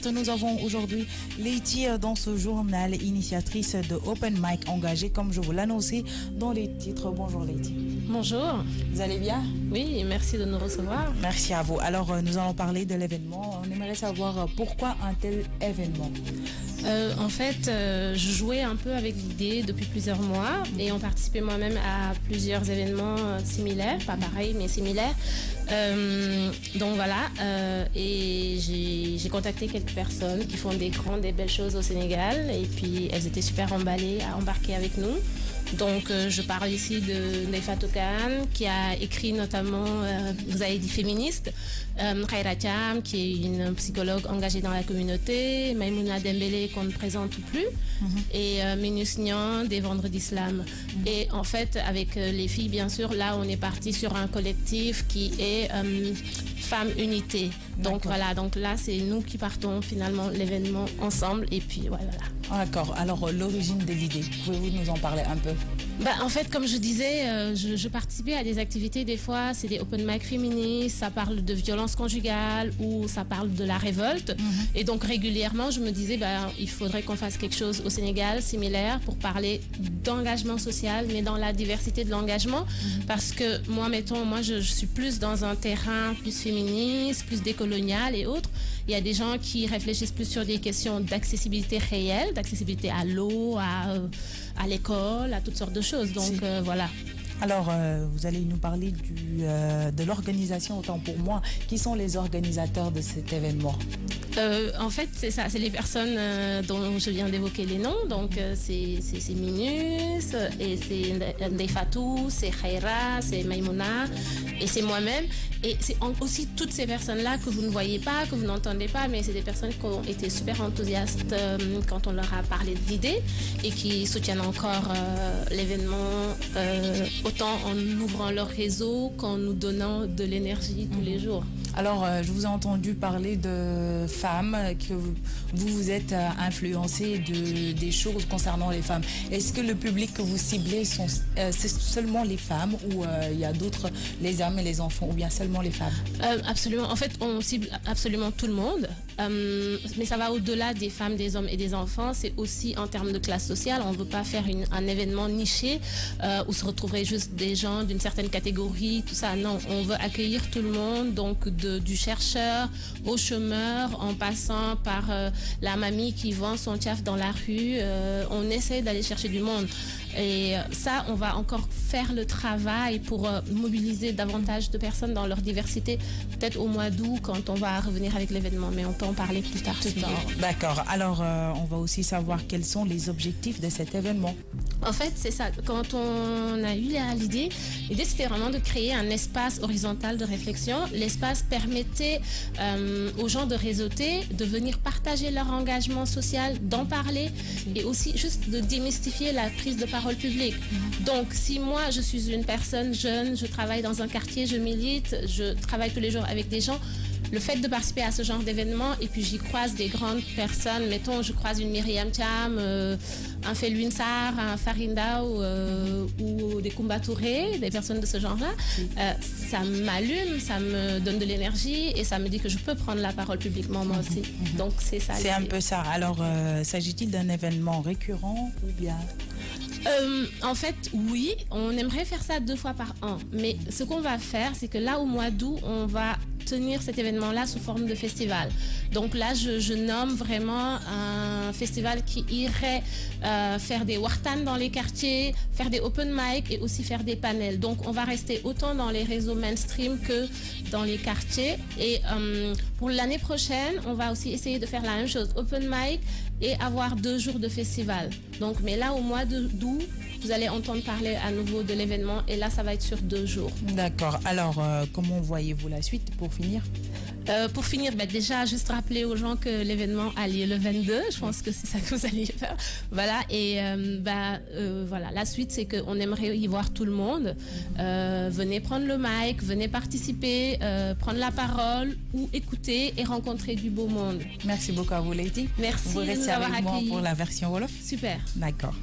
suite, nous avons aujourd'hui Leïti dans ce journal, initiatrice de Open Mic engagée, comme je vous l'annonçais dans les titres. Bonjour Leïti. Bonjour. Vous allez bien? Oui, et merci de nous recevoir. Merci à vous. Alors, nous allons parler de l'événement. On aimerait savoir pourquoi un tel événement. En fait, je jouais un peu avec l'idée depuis plusieurs mois et on participait moi-même à plusieurs événements similaires, pas pareils mais similaires. Donc voilà, et j'ai contacté quelques personnes qui font des grandes et belles choses au Sénégal et puis elles étaient super emballées à embarquer avec nous. Donc je parle ici de Neifatou Khan qui a écrit notamment, vous avez dit féministe, Khaira Thiam qui est une psychologue engagée dans la communauté, Maïmouna Dembélé qu'on ne présente plus, et Minus Nyan des Vendredis Slam. Et en fait avec les filles bien sûr, là on est parti sur un collectif qui est Femmes Unité. Donc voilà, donc là c'est nous qui partons finalement l'événement ensemble et puis voilà. D'accord, alors l'origine de l'idée, pouvez-vous nous en parler un peu? En fait, comme je disais, je participais à des activités, des fois, c'est des open mic féministes, ça parle de violence conjugale ou ça parle de la révolte. Et donc, régulièrement, je me disais, il faudrait qu'on fasse quelque chose au Sénégal similaire pour parler d'engagement social, mais dans la diversité de l'engagement. Parce que moi, mettons, je suis plus dans un terrain plus féministe, plus décolonial et autres. Il y a des gens qui réfléchissent plus sur des questions d'accessibilité réelle, d'accessibilité à l'eau, à l'école, à toutes sortes de choses. Donc voilà. Alors, vous allez nous parler de l'organisation, autant pour moi. Qui sont les organisateurs de cet événement? En fait, c'est ça, c'est les personnes dont je viens d'évoquer les noms. Donc, c'est Minus, et c'est Neifatou, c'est Khaira, c'est Maïmouna, et c'est moi-même. Et c'est aussi toutes ces personnes-là que vous ne voyez pas, que vous n'entendez pas, mais c'est des personnes qui ont été super enthousiastes quand on leur a parlé de l'idée et qui soutiennent encore l'événement autant en ouvrant leur réseau qu'en nous donnant de l'énergie tous les jours. Alors, je vous ai entendu parler de femmes, que vous êtes influencé des choses concernant les femmes. Est-ce que le public que vous ciblez, c'est seulement les femmes ou il y a d'autres, les hommes et les enfants, ou bien seulement les femmes? Absolument. En fait, on cible absolument tout le monde. Mais ça va au-delà des femmes, des hommes et des enfants. C'est aussi en termes de classe sociale. On ne veut pas faire un événement niché où se retrouveraient juste des gens d'une certaine catégorie, tout ça. Non, on veut accueillir tout le monde, donc du chercheur au chômeur, en passant par la mamie qui vend son tchaf dans la rue. On essaie d'aller chercher du monde. Et ça, on va encore faire le travail pour mobiliser davantage de personnes dans leur diversité, peut-être au mois d'août quand on va revenir avec l'événement, mais on peut en parler plus tard. D'accord. Alors, on va aussi savoir quels sont les objectifs de cet événement. En fait, c'est ça. Quand on a eu l'idée c'était vraiment de créer un espace horizontal de réflexion. L'espace permettait aux gens de réseauter, de venir partager leur engagement social, d'en parler et aussi juste de démystifier la prise de parole publique. Donc, si moi, je suis une personne jeune, je travaille dans un quartier, je milite, je travaille tous les jours avec des gens, le fait de participer à ce genre d'événement, et puis j'y croise des grandes personnes, mettons, je croise une Myriam Thiam, un Felwine Sarr, un Farinda ou des Koumba Touré, des personnes de ce genre-là, ça m'allume, ça me donne de l'énergie et ça me dit que je peux prendre la parole publiquement moi aussi. Donc c'est ça. C'est un peu ça. Alors, s'agit-il d'un événement récurrent ou bien? En fait, oui, on aimerait faire ça 2 fois par an. Mais ce qu'on va faire, c'est que là, au mois d'août, on va tenir cet événement-là sous forme de festival. Donc là, je nomme vraiment un festival qui irait faire des wartan dans les quartiers, faire des open mic et aussi faire des panels. Donc on va rester autant dans les réseaux mainstream que dans les quartiers. Et pour l'année prochaine, on va aussi essayer de faire la même chose, open mic et avoir 2 jours de festival. Donc, mais là, au mois d'août, vous allez entendre parler à nouveau de l'événement et là, ça va être sur 2 jours. D'accord. Alors, comment voyez-vous la suite pour finir? Pour finir, déjà, juste rappeler aux gens que l'événement a lieu le 22. Je pense que c'est ça que vous allez faire. Voilà. Et voilà, la suite, c'est qu'on aimerait y voir tout le monde. Venez prendre le mic, venez participer, prendre la parole ou écouter et rencontrer du beau monde. Merci beaucoup à vous, Leïti. Merci vous de restez nous avoir avec moi accueillis. pour la version Wolof. Super. D'accord.